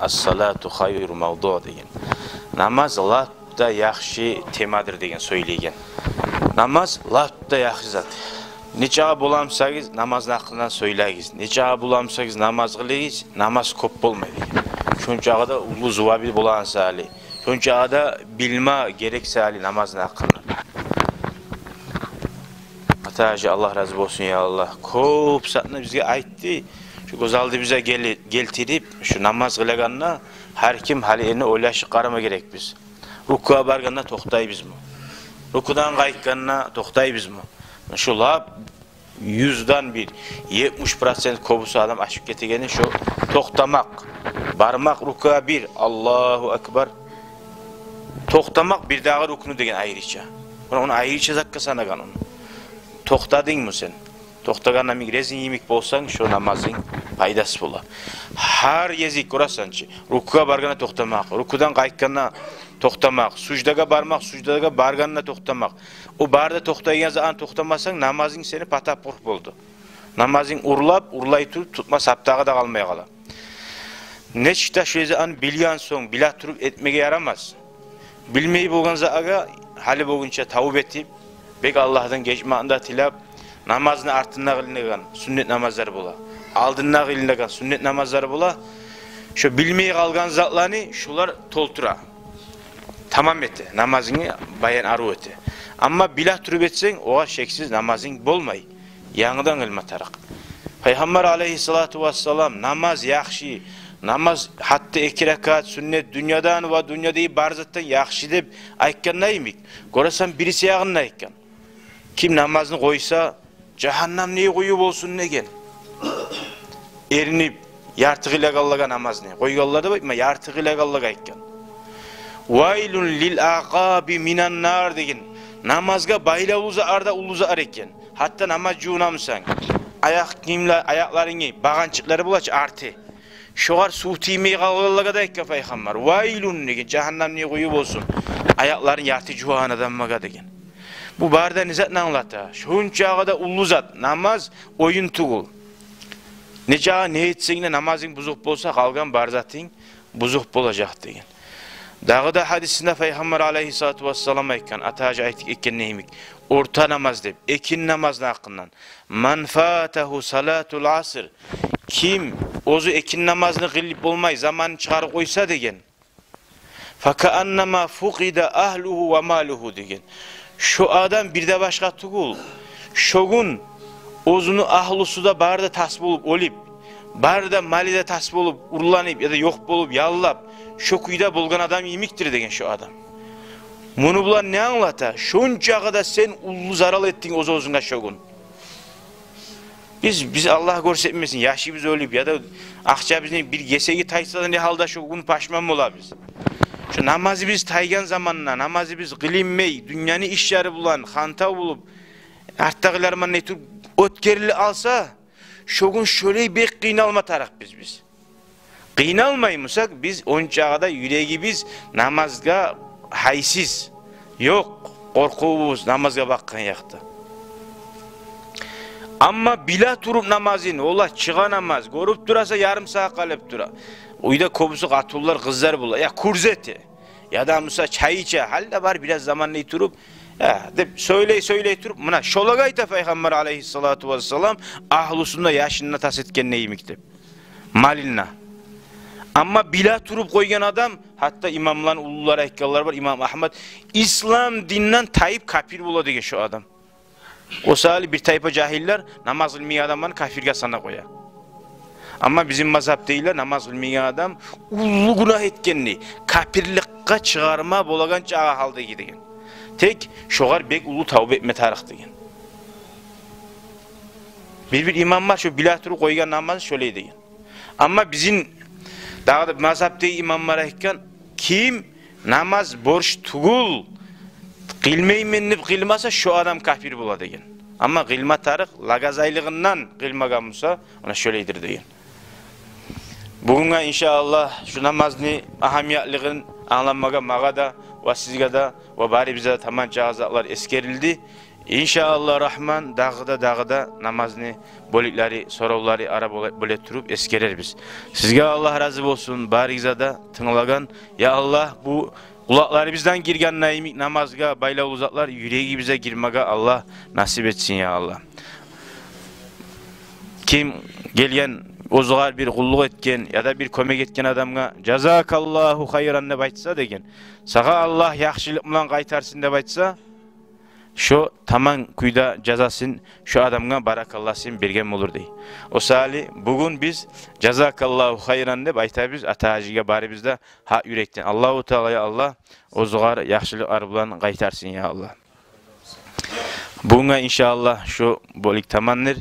as-salatu hayru mavdu degan. Namaz latda yaxshi temadir degan söyleyen. Namaz latda yaxshi zat. Necha bo'lamsangiz namozni haqidan söyleyiz. Necha bo'lamsangiz namoz qilingiz, namoz ko'p bo'lmaydi. Shunchag'ida ulu zuvabi bo'lansali. Shunchag'ida bilma gereksali namozni haqidan. Ataji Allah razı olsun ya Allah. Ko'p satni bizga aytdi. Şu go'zalni bize keltirib, şu namoz qilganna har kim hali endi o'ylashi qarama kerak biz. Rukuga borganda to'xtaybizmi? Rukudan qaytganna to'xtaybizmi? Şu lab 100'dan bir 70% kobusu adam aşıp getirgeni şu toxtamak, barmak rukuga bir, Allahu Ekber. Toxtamak bir dağı rukunu degen ayrıca. Onu ayrıca zakka sanagan onu. Toxtadın mı sen? Toxtaganna min rezin yemek bolsan şu namazın paydası bolar. Har yezik ko'rasanchi, rukuga barganda toxtamak, rukudan qaytganna toxtamak, sujdaga barmak, sujdaga barganna toxtamak. O barda toxtaygan zaman toxtamasan namazing seni patapur bo'ldi. Namazing urlay turib tutma saptaga da qalmay qala. Nechta shezan bilgan so'ng bila turib etmege yaramaz. Bilmey bo'lgan zaga hali bo'lguncha tavb etib, bek Allohdan kechmanda tilab namazını artına qilingan sünnet namazları bola. Aldına qilingan sünnet namazları bola. Şu bilmey qalgan zatlarni şular toltura. Tamam etti. Namazını bayan aru etti. Ama bilah turib etsen oğa şeksiz namazın bolmay. Yanıdan qilma taraq. Peygamber aleyhissalatu vesselam namaz yaxshi, namaz hatta 2 rakat sünnet dünyadan va dünyadagi barzatdan yaxshi deb aytgan neymi? Ko'rasan birisi yağını aytgan. Kim namazını qo'ysa Cahannam neyi koyup olsun negen? Erinip yartığıyla qallaga namazni. Qo'yganlarda baytma yartığıyla qallaga aytgan. Vaylun lil aqabi minan nar degen. Namazga baylavuza arda uluza ar eken. Hatta namaz juunamsan. Ayak kiyimler, ayaklarını, bağançıkları bulaç artı. Şoğar suv tiymey qallaga da aytgan Peygamber. Vaylun degen cahannam neyi koyup olsun. Ayakların yartı juhanadan maga degen. Bu barda nizatni anlata. Şunchag'ida ulu zat, namaz oyun tugul. Necha ne etsingni namazing buzuq bo'lsa, qolgan barzating buzuq bo'lajaq degan. Dağıda hadisinde Peygamber aleyhissalatu vesselam aytgan, ataji aytib ekan neymi? Orta namaz deb, ekin namazning haqqından. Man fatahu salatul asr. Kim o'zi ekin namazini qilib bo'lmay zamanni chiqarib qo'ysa degan. Faka annama fuqida ahluhu va maluhu degan. Şu adam bir de başka tugul. Şogun ozunu ahlusu da barda tasbih olup olip, barda malide tasbih olup urlanıp ya da yok bolup yallap, şu kuyda bulgan adam yemiktir degen şu adam. Bunu bulan ne anlata? Şunçağı da sen ulu zaral ettin ozunga şogun. Biz Allah görsetmesin, yaşı biz ölüp ya da akça bizden bir gesegi taysa da ne halda şogun paşman mola biz. Şu namazı biz taygan zamanına, namazı biz qilinmey, dünyanı işleri bulan, hanta bulup, arttaqilarman ne tür ötkerili alsa, şogun şöyle bek qiynalma taraq biz. Qiynalmaymısak biz onçağıda yüreği biz namazga haysiz, yok, korkuğumuz namazga bakkan yaktı. Ama bila turup namazın, ola çığa namaz, görüp durasa yarım saat kalıp dura. Uyda kobusu atullar kızlar bula. Ya kurzeti. Ya da Musa çay içe. Halde var biraz zamanla turup. Ya de söyley turup. Buna şolagayta Peygamber aleyhissalatu vesselam ahlusunda yaşınına tas etken neyimikti. Malinna. Ama bila turup koygan adam hatta imamların ulular ekkallar var. İmam Ahmed İslam dininden tayip kafir bula degen şu adam. O sali bir taypa cahiller namaz ilmiye adamlarını kafirge sana koya. Ama bizim mazhab değiller, namaz bilmeyen adam ulu günah etkenni, kafirlikka çıkarma bolagan çağa halda gidigen. Tek şoğar bek ulu tavbe etme tarih degen. Bir imam var şu bilaturu koygan namazı şöyle degen. Ama bizim dağda mazhabdagi imamlar aytgan, kim namaz borç tugul qilmaymen deb qilmasa şu adam kafir bo'ladi degan. Ama qilma tarix lagazayliginden qilmagan bo'lsa, ona şöyledir degan. Bugün inşallah şu namazını ahamiyatligini anlamaga maga da ve sizge de ve bari bize de tamam cihazlar eskerildi. İnşallah Rahman dağıda namazni boliklari, sorovlari ara bole turup eskerer biz. Sizge Allah razı olsun barigzada tınlagan. Ya Allah bu kulakları bizden girgen naimik namazga bayla uzatlar yüreği bize girmega Allah nasip etsin ya Allah. Kim gelgen ozuğar bir kulluk etken ya da bir kömek etken adamga jazakallahu hayran dep aytsa degen. Sağa Allah yaxşılık bilen qaytarsın dep aytsa şu tamam kuyda cazasın şu adamga barakallasın bergen olur dey. O sali bugün biz jazakallahu hayran dep aytabız atajiga baribizde ha yürekten. Allahu Teala'ya Allah ozuğar yaxşılık bilen qaytarsın ya Allah. Bunga inşallah şu bolik tamamdır.